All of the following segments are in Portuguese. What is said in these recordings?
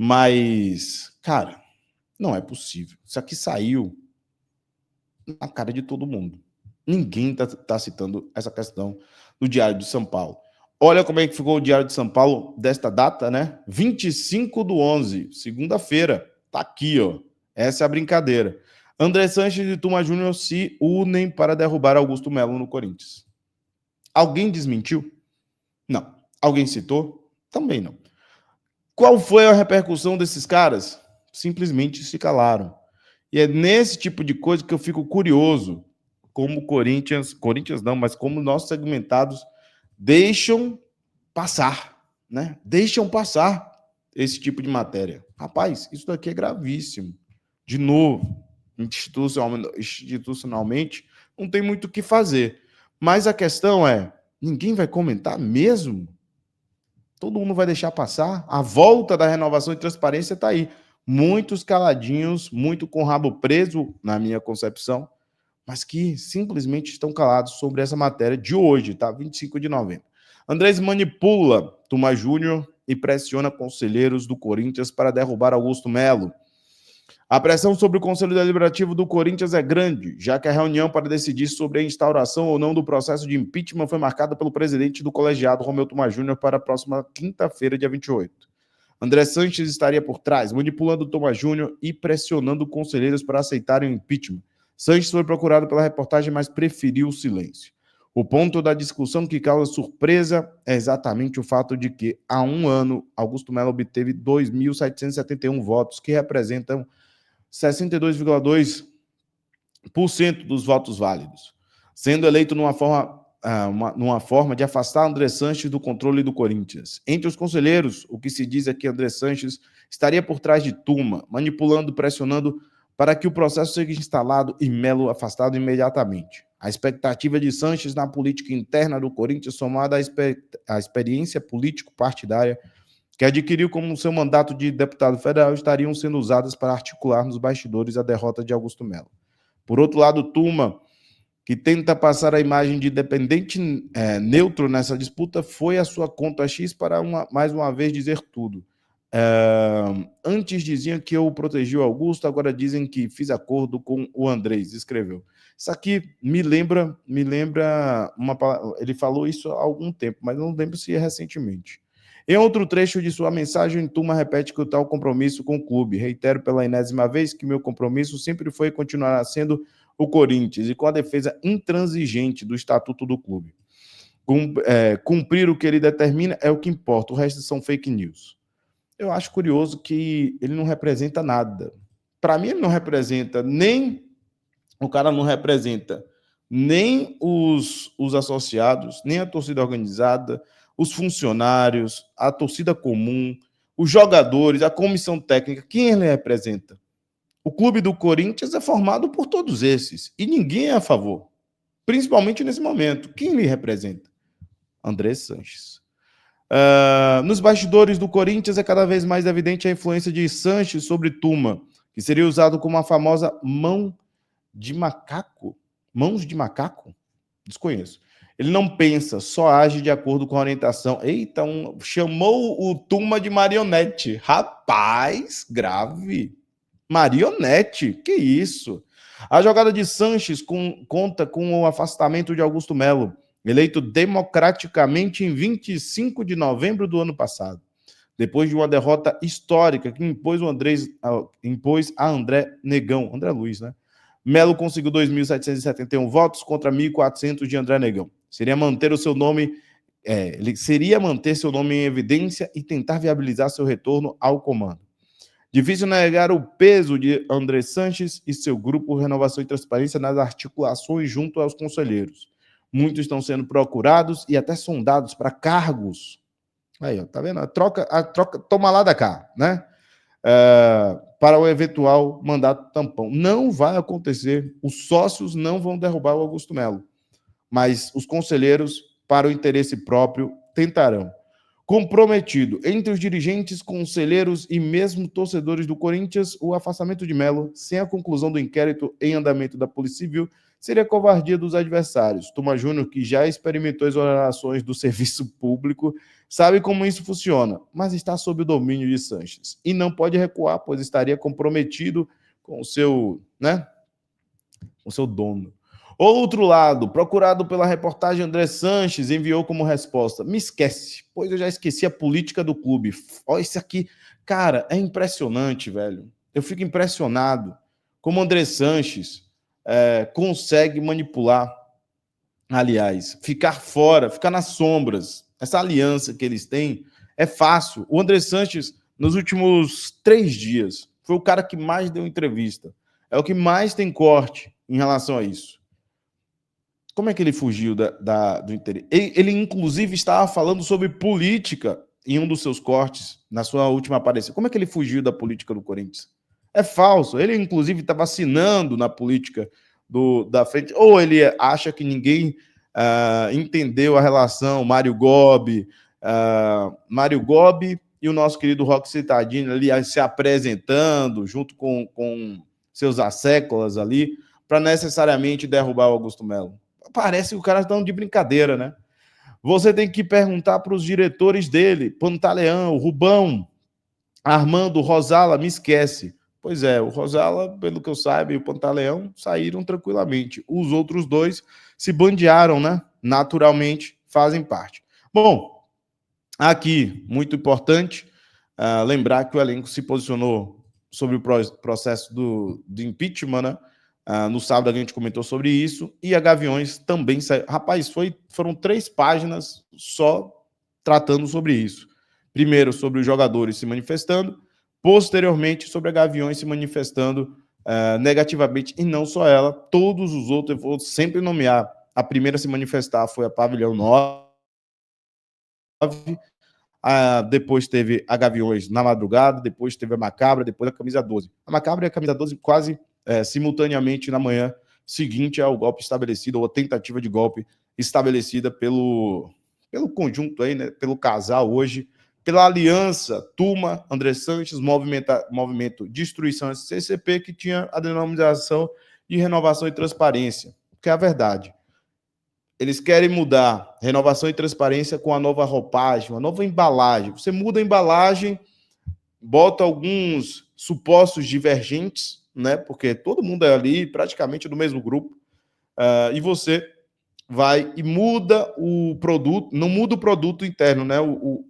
Mas, cara, não é possível. Isso aqui saiu na cara de todo mundo. Ninguém tá citando essa questão do Diário de São Paulo. Olha como é que ficou o Diário de São Paulo desta data, né? 25/11, segunda-feira. Tá aqui, ó. Essa é a brincadeira. André Sanches e Tuma Júnior se unem para derrubar Augusto Melo no Corinthians. Alguém desmentiu? Não. Alguém citou? Também não. Qual foi a repercussão desses caras? Simplesmente se calaram. E é nesse tipo de coisa que eu fico curioso, como o Corinthians não, mas como nossos segmentados deixam passar, né? Deixam passar esse tipo de matéria. Rapaz, isso daqui é gravíssimo. De novo, institucionalmente, não tem muito o que fazer. Mas a questão é, ninguém vai comentar mesmo? Todo mundo vai deixar passar? A volta da renovação e transparência está aí. Muitos caladinhos, muito com o rabo preso, na minha concepção, mas que simplesmente estão calados sobre essa matéria de hoje, tá? 25 de novembro. Andrés manipula Tuma Júnior e pressiona conselheiros do Corinthians para derrubar Augusto Melo. A pressão sobre o Conselho Deliberativo do Corinthians é grande, já que a reunião para decidir sobre a instauração ou não do processo de impeachment foi marcada pelo presidente do colegiado, Romeu Tuma Júnior, para a próxima quinta-feira, dia 28. André Sanches estaria por trás, manipulando Tuma Júnior e pressionando conselheiros para aceitarem o impeachment. Sanches foi procurado pela reportagem, mas preferiu o silêncio. O ponto da discussão que causa surpresa é exatamente o fato de que, há um ano, Augusto Melo obteve 2.771 votos, que representam 62,2% dos votos válidos, sendo eleito numa forma de afastar André Sanches do controle do Corinthians. Entre os conselheiros, o que se diz é que André Sanches estaria por trás de Tuma, manipulando, pressionando para que o processo seja instalado e Melo afastado imediatamente. A expectativa de Sanches na política interna do Corinthians, somada à experiência político-partidária que adquiriu como seu mandato de deputado federal, estariam sendo usadas para articular nos bastidores a derrota de Augusto Melo. Por outro lado, Tuma, que tenta passar a imagem de independente neutro nessa disputa, foi a sua conta X para, mais uma vez, dizer tudo. Antes diziam que eu protegi o Augusto, agora dizem que fiz acordo com o Andrés, escreveu. Isso aqui me lembra ele falou isso há algum tempo, mas não lembro se é recentemente. Em outro trecho de sua mensagem, Tuma repete que o tal compromisso com o clube. Reitero pela enésima vez que meu compromisso sempre foi e continuará sendo o Corinthians e com a defesa intransigente do estatuto do clube. Cumprir o que ele determina é o que importa, o resto são fake news. Eu acho curioso que ele não representa nada. Para mim, ele não representa nem... O cara não representa nem os associados, nem a torcida organizada, os funcionários, a torcida comum, os jogadores, a comissão técnica. Quem ele representa? O clube do Corinthians é formado por todos esses e ninguém é a favor, principalmente nesse momento. Quem ele representa? André Sanches. Nos bastidores do Corinthians é cada vez mais evidente a influência de Sanches sobre Tuma, que seria usado como a famosa mão de macaco. Mãos de macaco? Desconheço. Ele não pensa, só age de acordo com a orientação. Eita, chamou o Tuma de marionete. Rapaz, grave. Marionete, que isso? A jogada de Sanches conta com o afastamento de Augusto Melo, eleito democraticamente em 25 de novembro do ano passado, depois de uma derrota histórica que impôs a André Negão, André Luiz, né? Melo conseguiu 2.771 votos contra 1.400 de André Negão. Ele seria manter seu nome em evidência e tentar viabilizar seu retorno ao comando. Difícil negar o peso de André Sanches e seu grupo Renovação e Transparência nas articulações junto aos conselheiros. Muitos estão sendo procurados e até sondados para cargos. Aí, ó, tá vendo? A troca, toma lá da cá, né? Para o eventual mandato tampão. Não vai acontecer. Os sócios não vão derrubar o Augusto Melo, mas os conselheiros, para o interesse próprio, tentarão. Comprometido entre os dirigentes, conselheiros e mesmo torcedores do Corinthians, o afastamento de Melo, sem a conclusão do inquérito em andamento da Polícia Civil, seria covardia dos adversários. Tuma Júnior, que já experimentou exonerações do serviço público, sabe como isso funciona, mas está sob o domínio de Sanches. E não pode recuar, pois estaria comprometido com o seu, né, com o seu dono. Outro lado, procurado pela reportagem, André Sanches enviou como resposta: me esquece, pois eu já esqueci a política do clube. Olha isso aqui. Cara, é impressionante, velho. Eu fico impressionado como André Sanches consegue manipular, aliás, ficar fora, ficar nas sombras. Essa aliança que eles têm é fácil. O André Sanches, nos últimos 3 dias, foi o cara que mais deu entrevista. É o que mais tem corte em relação a isso. Como é que ele fugiu do interesse? Ele, inclusive, estava falando sobre política em um dos seus cortes, na sua última aparição. Como é que ele fugiu da política do Corinthians? É falso. Ele, inclusive, estava assinando na política da frente. Ou ele acha que ninguém entendeu a relação Mário Gobi e o nosso querido Roque Citadini ali se apresentando junto com seus asseclas ali para necessariamente derrubar o Augusto Melo. Parece que o cara está de brincadeira, né? Você tem que perguntar para os diretores dele, Pantaleão, Rubão, Armando, Rosala, me esquece. Pois é, o Rosala, pelo que eu saiba, e o Pantaleão saíram tranquilamente. Os outros dois se bandearam, né? Naturalmente, fazem parte. Bom, aqui, muito importante, lembrar que o elenco se posicionou sobre o processo do impeachment, né? No sábado a gente comentou sobre isso, e a Gaviões também saiu. Rapaz, foram 3 páginas só tratando sobre isso. Primeiro, sobre os jogadores se manifestando, posteriormente, sobre a Gaviões se manifestando negativamente, e não só ela, todos os outros, eu vou sempre nomear. A primeira a se manifestar foi a Pavilhão 9, depois teve a Gaviões na madrugada, depois teve a Macabra, depois a Camisa 12. A Macabra e a Camisa 12 quase simultaneamente na manhã seguinte ao golpe estabelecido, ou a tentativa de golpe estabelecida pelo conjunto aí, né, pelo casal hoje, pela aliança Tuma, André Sanches, movimento Destruição CCP, que tinha a denominação de Renovação e Transparência, que é a verdade. Eles querem mudar renovação e transparência com a nova roupagem, uma nova embalagem. Você muda a embalagem, bota alguns supostos divergentes, né? Porque todo mundo é ali praticamente do mesmo grupo, e você vai e muda o produto, não muda o produto interno, né?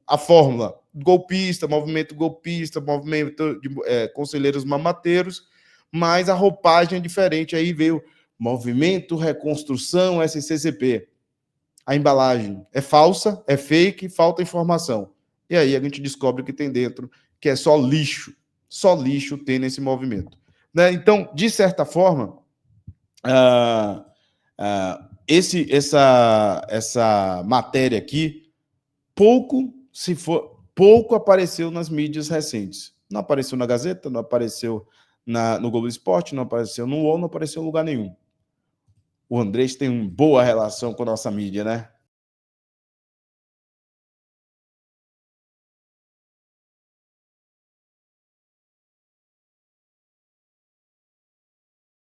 A fórmula golpista, movimento de conselheiros mamateiros, mas a roupagem é diferente. Aí veio Movimento Reconstrução SCCP. A embalagem é falsa, é fake, falta informação. E aí a gente descobre que tem dentro que é só lixo tem nesse movimento. Né? Então, de certa forma, essa matéria aqui pouco apareceu nas mídias recentes. Não apareceu na Gazeta, não apareceu no Globo Esporte, não apareceu no UOL, não apareceu em lugar nenhum. O Andrés tem uma boa relação com a nossa mídia, né?